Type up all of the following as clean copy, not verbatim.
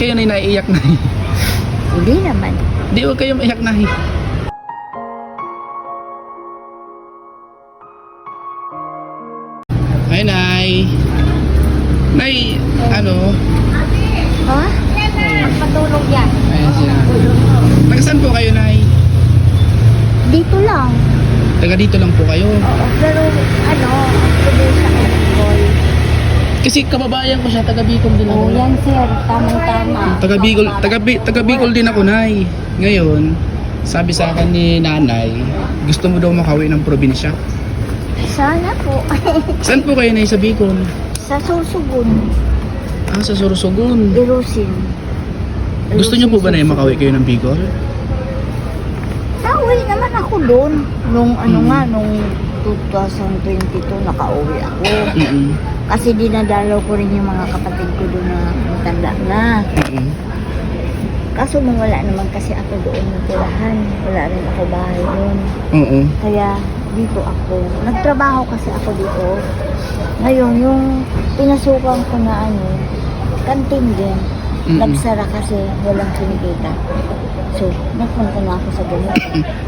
kayo na naiiyak na eh. Hindi naman. Hindi, huwag kayong maiyak na eh. Ay, Nay. Nay, ano? Ha? Patulog yan. Ayan siya. Taga saan po kayo, Nay? Dito lang. Taga dito lang po kayo. Oo, pero ano, tuloy sa alcohol. Kasi kababayan ko siya, taga Bicol din ako. Oo, yan sir. Tamang-tama. Taga Bicol din ako, Nay. Ngayon, sabi sa akin ni Nanay, gusto mo daw makauwi ng probinsya. Sana po. Saan po kayo, Nay, sa Bicol? Sa Sorsogon. Ah, sa Sorsogon. Irusin. Gusto niyo po ba na makauwi kayo ng Bicol? Nauwi naman ako doon. Nung ano Mm. nga, nung 2022, nakauwi ako. Mm-mm. Kasi dinadalaw ko rin yung mga kapatid ko doon na matanda na. Mm-mm. Kaso nung wala naman kasi ako doon ng tirahan. Wala rin ako bahay doon. Oo. Kaya dito ako. Nagtrabaho kasi ako dito. Ngayon, yung pinasukan ko na ano, kantin din. Mm-mm. Nagsara kasi walang kinikita. So, nagpunta na ako sa ganito.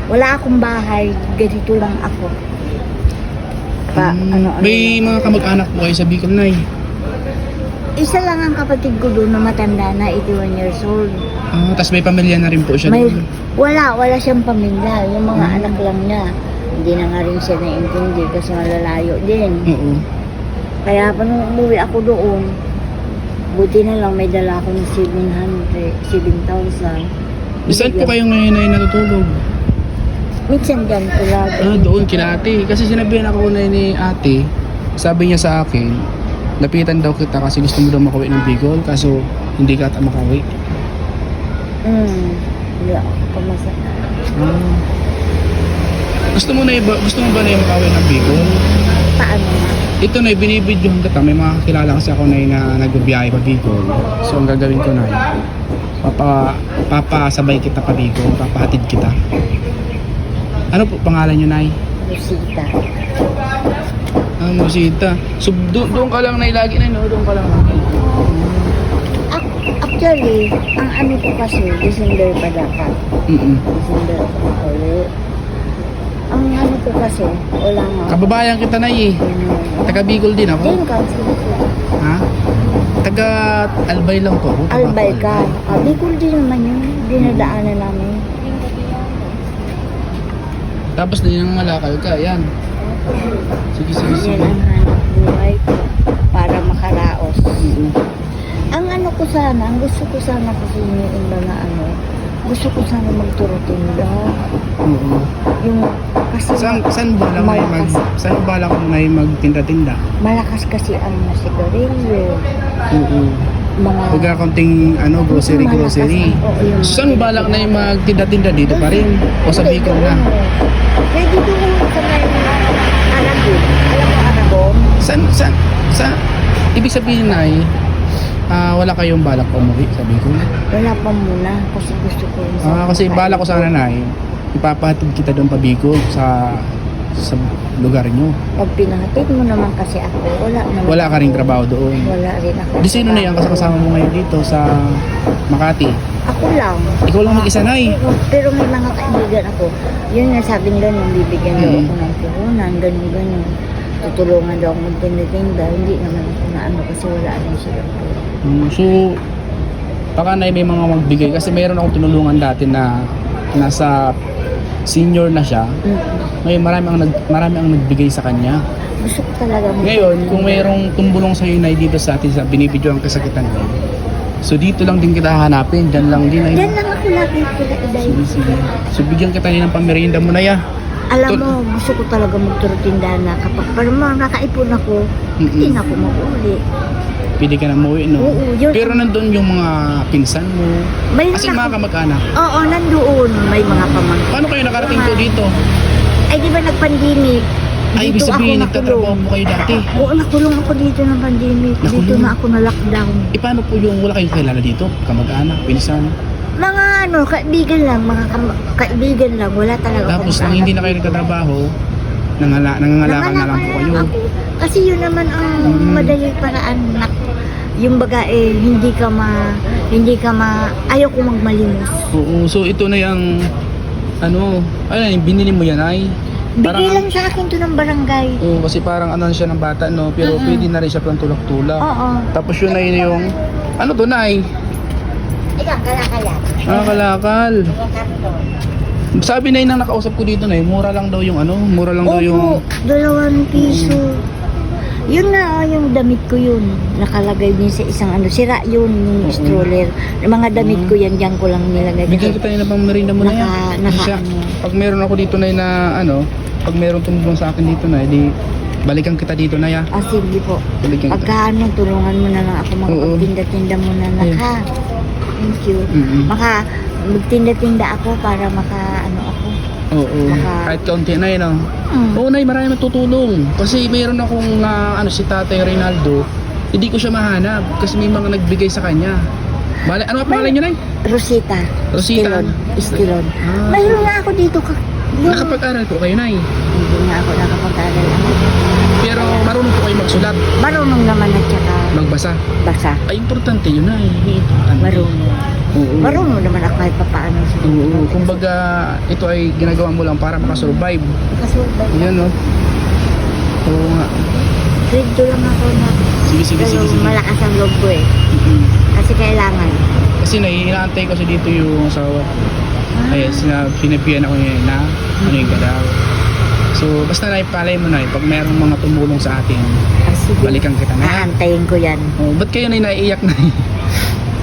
Wala akong bahay, ganito lang ako. May mga kamag-anak po kayo sa Bicol, Nay? Isa lang ang kapatid ko doon na matanda na, 81 years old. Ah, tapos may pamilya na rin po siya May, doon. wala siyang pamilya. Yung mga anak lang niya. Hindi na nga rin siya naiintindi kasi malalayo din. Oo. Kaya pa nung umuwi ako doon, buti na lang may dala ako ng 7,000. Saan po kayo ngayon ay natutulog? Minsan dyan ko lagi. Ah, doon kila ate. Kasi sinabihan ako na ni ate, sabi niya sa akin, lapitan daw kita kasi gusto mo daw makauwi ng Bicol, kaso hindi ka ata makauwi. Hindi ako pamasa. Ah. Gusto mo ba na yung makauwi ng Bicol? Paano na? Ito na, binibidyohan kita. May mga kakilala kasi ako na nagbibiyahe pa Bicol. So, ang gagawin ko na, papasabay kita pa Bicol, papahatid kita. Ano po pangalan niyo, Nay? Rosita. Ah, Rosita. So, doon ka lang, Nay, lagi na, no? Doon ka lang. Actually, ang ano ko kasi, December pa dapat. Mm-mm. December pa ulit. Ang ano ko kasi, wala nga. Kababayan kita, Nay, eh. Taga Bicol din ako. Din ka, sige. Ha? Taga Albay lang po ako. Taga Albay ka. Albay. Bicol din naman yun. Dinadaanan namin. Tapos din ang Malakal ka, yan. Sige. Yan ang hanap buhay ko para makaraos. Mm-mm. Ang ano ko sana, ang gusto ko sana kasi yung iba na ano, gusto ko sana magturo-tinda. Oo. Yung kasi Saan balak mo na magtinda-tinda? malakas kasi ang sigarilyo. Oo. Mga Huwag ka konting grocery. malakas ang- oo, yung Saan mo balak na yung magtinda-tinda dito pa rin? O sa Hindi, Bicol doon, na? Kaya dito ko sa may Aragon. Alam mo Aragon? Sa ibig sabihin na wala kayong balak pa umuwi sa Bicol? Wala pa muna kasi gusto ko rin Kasi balak ko sana na ipapahatid kita doon pa Bicol sa lugar nyo. Pag pinahatid mo naman kasi ako, wala naman. Wala ka ring trabaho doon. Wala rin ako. Di sino na yan kasi kasama mo ngayon dito sa Makati? Ako lang. Ikaw lang mag-isa, Nay. Pero may mga kaibigan ako. Yun nga sabing gano'n, bibigyan daw ako ng puhunan, gano'n. Tutulungan daw ako magtinda-tinda. Hindi naman ako na ano kasi wala rin sila. So, baka na may mga magbigay kasi mayroon akong tinulungan dati na nasa senior na siya. Ngayon marami ang nagbigay sa kanya. Gusto ko talaga Ngayon, kung mayroong tumulong sa iyo na dito sa atin sa binibidyoan kasakitan ko. So dito lang din kita hahanapin, diyan lang din ay. Diyan lang ako lagi pala iday. Sige. So bigyan kita ng pamerienda mo na ya. Alam mo, gusto ko talaga magturo-tinda na kapag parang nakaipon ako, hindi na ako mag-uli. Pwede ka na umuwi, no? Oo, yun. Pero nandun yung mga pinsan mo. May Kasi mga kamag-anak. Oo, nandoon. May mga pamangkin. Paano kayo nakarating po dito? Ay, di ba nag-pandemic? Ay, ibig Dito sabihin, ako nagtatrabaho nakulong. po kayo dati. Oo, nakulong ako dito ng pandemic. Dito Nakulong? na ako na-lockdown. Paano po yung wala kayong kilala dito? Kamag-anak, pinsan. Mga kaibigan lang, kaibigan lang. Wala talaga Tapos nang akong hindi na kayo nagtatrabaho, nangangalakan na lang po kayo. Ako. Kasi yun naman ang madaling paraan na yung baga hindi ka ma, ayaw ko magmalimos. Oo, so ito na yung ano, ayun, binili mo yan ay? Bigay lang sa akin to ng barangay. Oo, kasi parang ano siya ng bata, no? Pero pwede na rin siya pang tulak-tulak. Oo. Tapos yun ay yung, ano to na ay? Ikaw, kala-kala. Kalakal. Sabi na yun nang nakausap ko dito na mura lang daw yung ano, mura lang daw yung... Opo, 2 piso. Yun na, yung damit ko yun. Nakalagay din sa isang ano, sira yun, yung stroller. Mga damit ko yan, dyan ko lang nilagay. Bigyan kita yun na pang merinda mo na yan. Siya, pag meron ako dito na ano, pag meron tumulong sa akin dito na, edi balikan kita dito na ya. Ah, sige po. Balikan kita. Pagka ano, tulungan mo na lang ako, magtinda-tinda mo na lang, ha? Thank you. Maka, magtinda-tinda ako para ano ako. Oo. Kahit kaunti na yun, no? Oo, Nay, marami matutulong. Kasi mayroon akong ano, si Tatay Reynaldo, hindi ko siya mahanap kasi may mga nagbigay sa kanya. Ano ang pangalan niyo, Nay? Rosita. Rosita. Estilon. Ah. Mayroon nga ako dito. Nakapag-aral po kayo, Nay. Hindi nga ako nakapag-aral. Pero marunong po kayo magsulat, Marunong naman at saka magbasa. basa. Ay, importante yun, Nay. Importante. Marunong. Oo. Marunong naman ako kahit papaano. Oo. Kumbaga, ito ay ginagawa mo lang para makasurvive. Kasulbay. Yan, no? Oo nga. Grade 2 lang ako na. Sige. Pero malakas ang loob ko eh. Mm-mm. Kasi kailangan. Kasi inaantay ko kasi dito yung asawa. Ay, sinabihan ako ngayon na ano yung galaw. So, basta naipalay mo na pag mayroong mga tumulong sa atin, Sige. balikan kita na. Aantayin ko yan. Oh, ba't kayo na naiiyak na?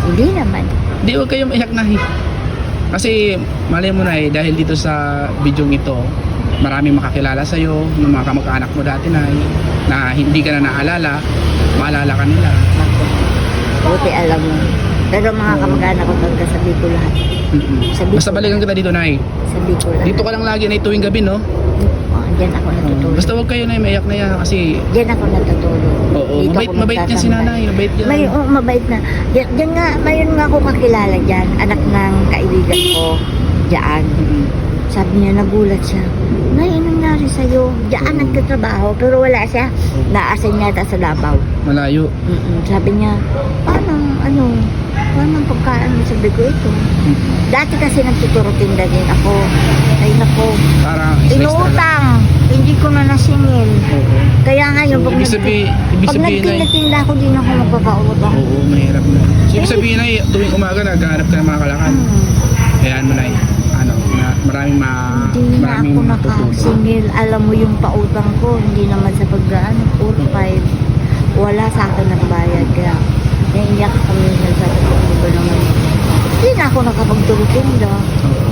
Hindi naman. Di, huwag kayo maiyak na. Kasi, malay mo na dahil dito sa video ito, maraming makakilala sa'yo, ng mga kamag-anak mo dati na hindi ka na naalala, maalala ka nila. Ako. Buti alam mo. Pero mga kamag-anak ko talaga sabi ko lahat. Sabi Basta ko. balikan kita dito, Nay. Sabi ko lahat. Dito ka lang lagi na tuwing gabi, no? Diyan ako natutulog. Basta huwag kayo na maiyak na yan kasi Diyan ako natutulog. oo, Dito ako mabait yan si nagtatambay. nanay, mabait yan. Mabait na. Diyan nga, mayroon nga ako kakilala dyan. Anak ng kaibigan ko. Diyan. Sabi niya, nagulat siya. Nay, anong nangyari sa'yo? Diyan nagtatrabaho, pero wala siya. Naasin yata sa Davao. Malayo. Sabi niya, paano ang pagkaan mo? Sabi ko ito. Dati kasi nagtuturo-tinda din ako. Ay nako, Para inuutang. Hindi ko na nasingil. Oo. Kaya ngayon, So, ibig sabihin pag na nagtinda-tinda ako, din ako magpapautang. oo, mahirap na. So, ibig sabihin na tuwing umaga naghahanap ka ng mga kalakal. Kayaan mo na ano, na maraming Hindi na ako matutulong. nakasingil. Alam mo yung pautang ko, hindi naman sa paggaan, 4-5. Wala sa akin nagbayad. Kaya naiiyak kami sa sabi ko, hindi ko naman. Hindi na ako nakapagturo-tinda. Oo.